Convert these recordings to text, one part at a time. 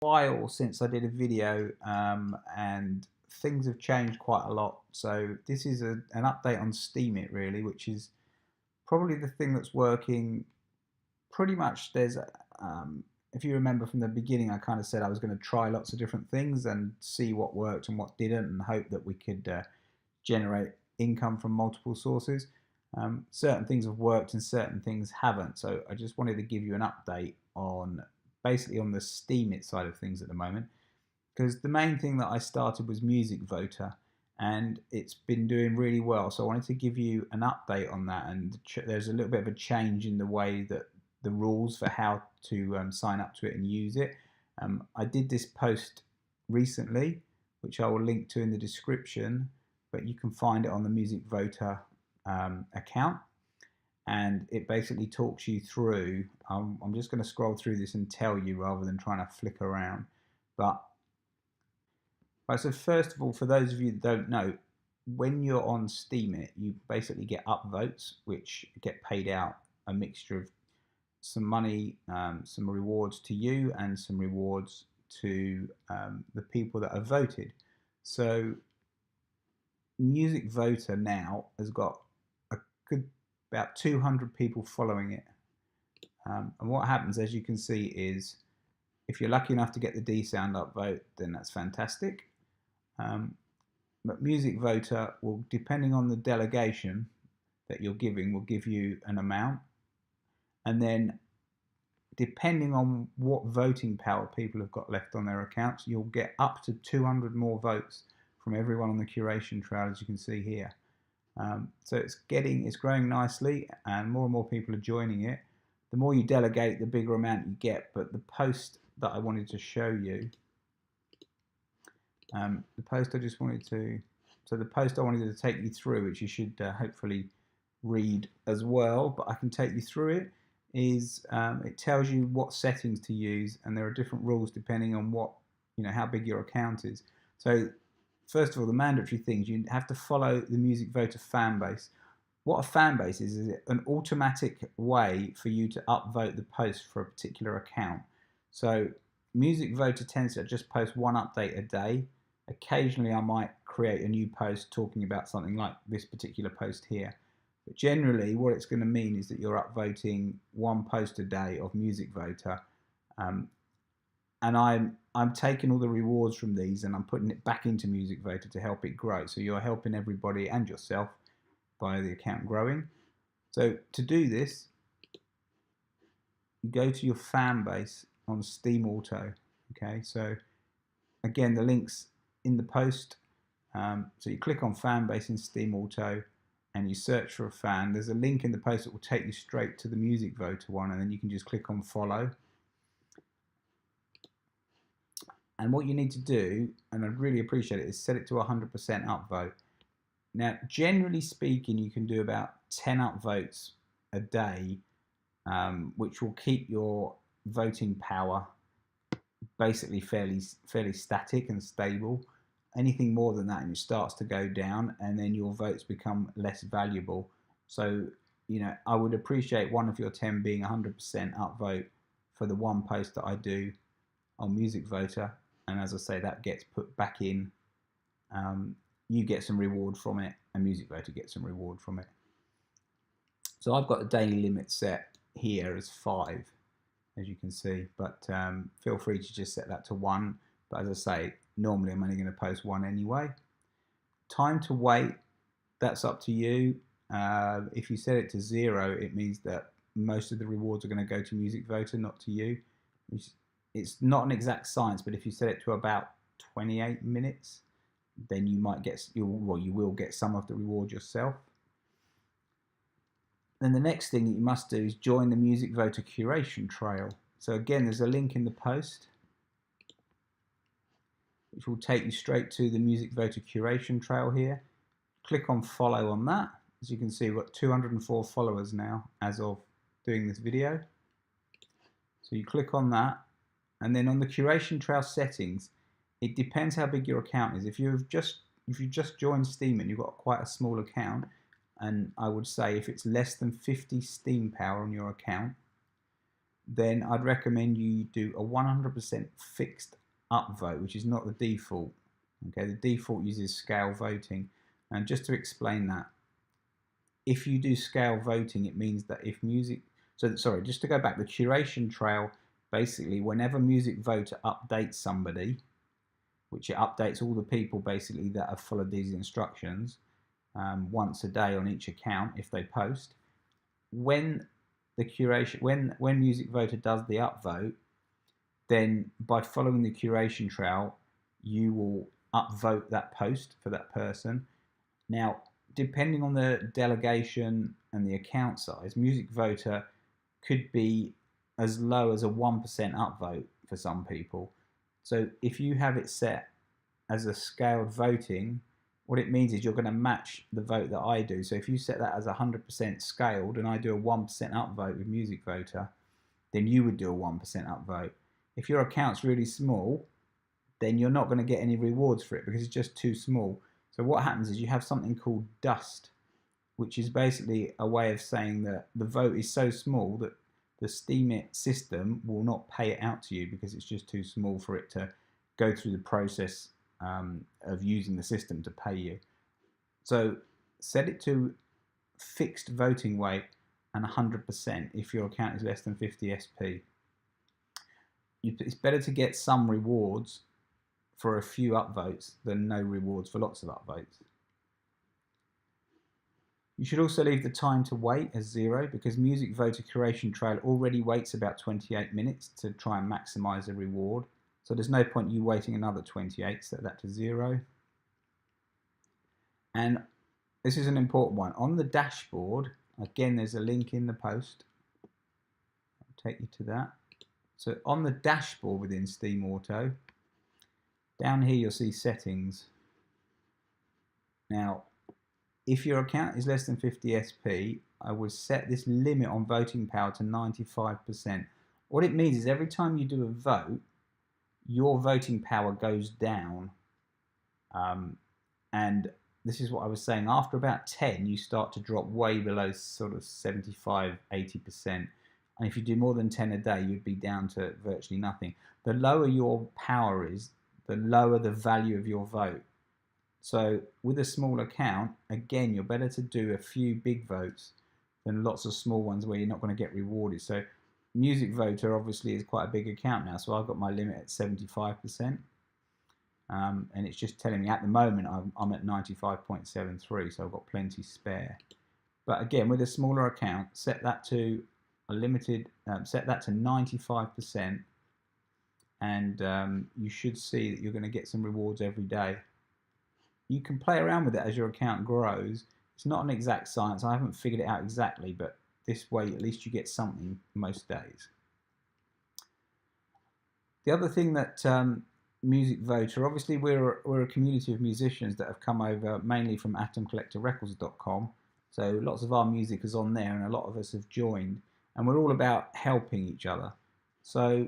While since I did a video, and things have changed quite a lot. So this is an update on Steemit really, which is probably the thing that's working pretty much. If you remember from the beginning, I kind of said I was going to try lots of different things and see what worked and what didn't, and hope that we could generate income from multiple sources. Certain things have worked and certain things haven't. So I just wanted to give you an update on basically on the Steemit side of things at the moment, because the main thing that I started was MusicVoter, and it's been doing really well. So I wanted to give you an update on that, and there's a little bit of a change in the way that the rules for how to sign up to it and use it. I did this post recently, which I will link to in the description, but you can find it on the MusicVoter account, and it basically talks you through. I'm just going to scroll through this and tell you rather than trying to flick around. But right, so first of all, for those of you that don't know, when you're on Steemit, you basically get upvotes, which get paid out a mixture of some money, some rewards to you, and some rewards to the people that have voted. So MusicVoter now has got a good about 200 people following it. And what happens, as you can see, is if you're lucky enough to get the D sound upvote, then that's fantastic. But MusicVoter will, depending on the delegation that you're giving, will give you an amount. And then depending on what voting power people have got left on their accounts, you'll get up to 200 more votes from everyone on the curation trail, as you can see here. So it's growing nicely, and more people are joining it. The more you delegate, the bigger amount you get. But the post that I wanted to show you, the post I wanted to take you through, which you should hopefully read as well, but I can take you through it, is it tells you what settings to use, and there are different rules depending on how big your account is. So first of all, the mandatory things, you have to follow the MusicVoter fan base. What a fan base is an automatic way for you to upvote the post for a particular account. So MusicVoter tends to just post one update a day. Occasionally I might create a new post talking about something like this particular post here. But generally what it's going to mean is that you're upvoting one post a day of MusicVoter. And I'm taking all the rewards from these and I'm putting it back into MusicVoter to help it grow. So you're helping everybody and yourself by the account growing. So to do this, you go to your fan base on Steam Auto. Okay, so again, the link's in the post. So you click on fan base in Steam Auto and you search for a fan. There's a link in the post that will take you straight to the MusicVoter one, and then you can just click on follow. And what you need to do, and I'd really appreciate it, is set it to 100% upvote. Now, generally speaking, you can do about 10 upvotes a day, which will keep your voting power basically fairly static and stable. Anything more than that, and it starts to go down, and then your votes become less valuable. So, I would appreciate one of your 10 being 100% upvote for the one post that I do on MusicVoter. And as I say, that gets put back in. You get some reward from it, and MusicVoter gets some reward from it. So I've got the daily limit set here as 5, as you can see. But feel free to just set that to 1. But as I say, normally I'm only going to post 1 anyway. Time to wait, that's up to you. If you set it to 0, it means that most of the rewards are going to go to MusicVoter, not to you. It's not an exact science, but if you set it to about 28 minutes, then you will get some of the reward yourself. Then the next thing that you must do is join the MusicVoter curation trail. So again, there's a link in the post, which will take you straight to the MusicVoter curation trail here. Click on follow on that. As you can see, we've got 204 followers now as of doing this video. So you click on that. And then on the curation trail settings, it depends how big your account is. If you've just joined Steem and you've got quite a small account, and I would say if it's less than 50 Steam power on your account, then I'd recommend you do a 100% fixed upvote, which is not the default. Okay, the default uses scale voting. And just to explain that, if you do scale voting, it means that if music, so sorry, just to go back, the curation trail, basically whenever MusicVoter updates somebody, which it updates all the people basically that have followed these instructions once a day on each account if they post, when the curation, when MusicVoter does the upvote, then by following the curation trail, you will upvote that post for that person. Now, depending on the delegation and the account size, MusicVoter could be as low as a 1% upvote for some people. So if you have it set as a scaled voting, what it means is you're going to match the vote that I do. So if you set that as 100% scaled and I do a 1% upvote with MusicVoter, then you would do a 1% upvote. If your account's really small, then you're not going to get any rewards for it because it's just too small. So what happens is you have something called dust, which is basically a way of saying that the vote is so small that the Steemit system will not pay it out to you because it's just too small for it to go through the process of using the system to pay you. So set it to fixed voting weight and 100% if your account is less than 50 SP. It's better to get some rewards for a few upvotes than no rewards for lots of upvotes. You should also leave the time to wait as 0 because MusicVoter Curation Trail already waits about 28 minutes to try and maximize a reward. So there's no point you waiting another 28, set that to 0. And this is an important one. On the dashboard, again, there's a link in the post. I'll take you to that. So on the dashboard within Steam Auto, down here you'll see settings. Now, if your account is less than 50 SP, I would set this limit on voting power to 95%. What it means is every time you do a vote, your voting power goes down. And this is what I was saying, after about 10, you start to drop way below sort of 75, 80%. And if you do more than 10 a day, you'd be down to virtually nothing. The lower your power is, the lower the value of your vote. So with a small account, again, you're better to do a few big votes than lots of small ones where you're not going to get rewarded. So MusicVoter obviously is quite a big account now, so I've got my limit at 75%. And it's just telling me at the moment I'm at 95.73, so I've got plenty spare. But again, with a smaller account, set that to a limited, set that to 95%, and you should see that you're going to get some rewards every day. You can play around with it as your account grows. It's not an exact science. I haven't figured it out exactly, but this way at least you get something most days. The other thing that MusicVoter, obviously we're a community of musicians that have come over mainly from atomcollectorrecords.com. So lots of our music is on there and a lot of us have joined, and we're all about helping each other. So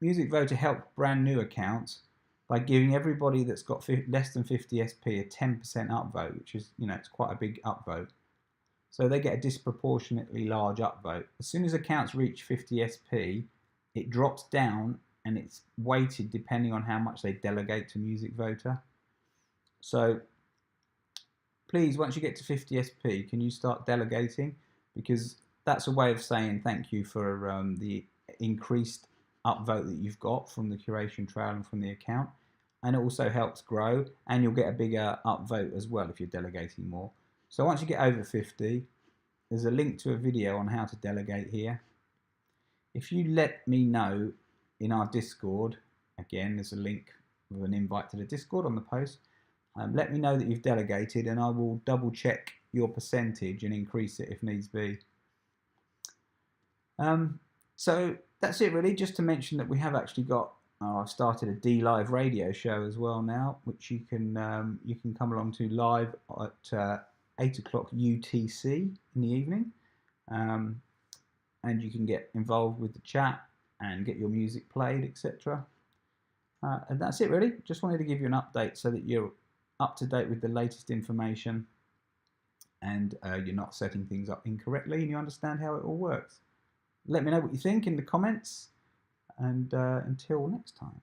MusicVoter helped brand new accounts by giving everybody that's got less than 50 SP a 10% upvote, which is, it's quite a big upvote. So they get a disproportionately large upvote. As soon as accounts reach 50 SP, it drops down and it's weighted depending on how much they delegate to MusicVoter. So please, once you get to 50 SP, can you start delegating? Because that's a way of saying thank you for the increased upvote that you've got from the curation trail and from the account. And it also helps grow, and you'll get a bigger upvote as well if you're delegating more. So once you get over 50, there's a link to a video on how to delegate here. If you let me know in our Discord, again, there's a link with an invite to the Discord on the post. Let me know that you've delegated, and I will double check your percentage and increase it if needs be. So that's it really, just to mention that we have actually got, I've started a D-Live radio show as well now, which you can come along to live at 8 o'clock UTC in the evening. And you can get involved with the chat and get your music played, etc. And that's it really, just wanted to give you an update so that you're up to date with the latest information and you're not setting things up incorrectly and you understand how it all works. Let me know what you think in the comments, and until next time.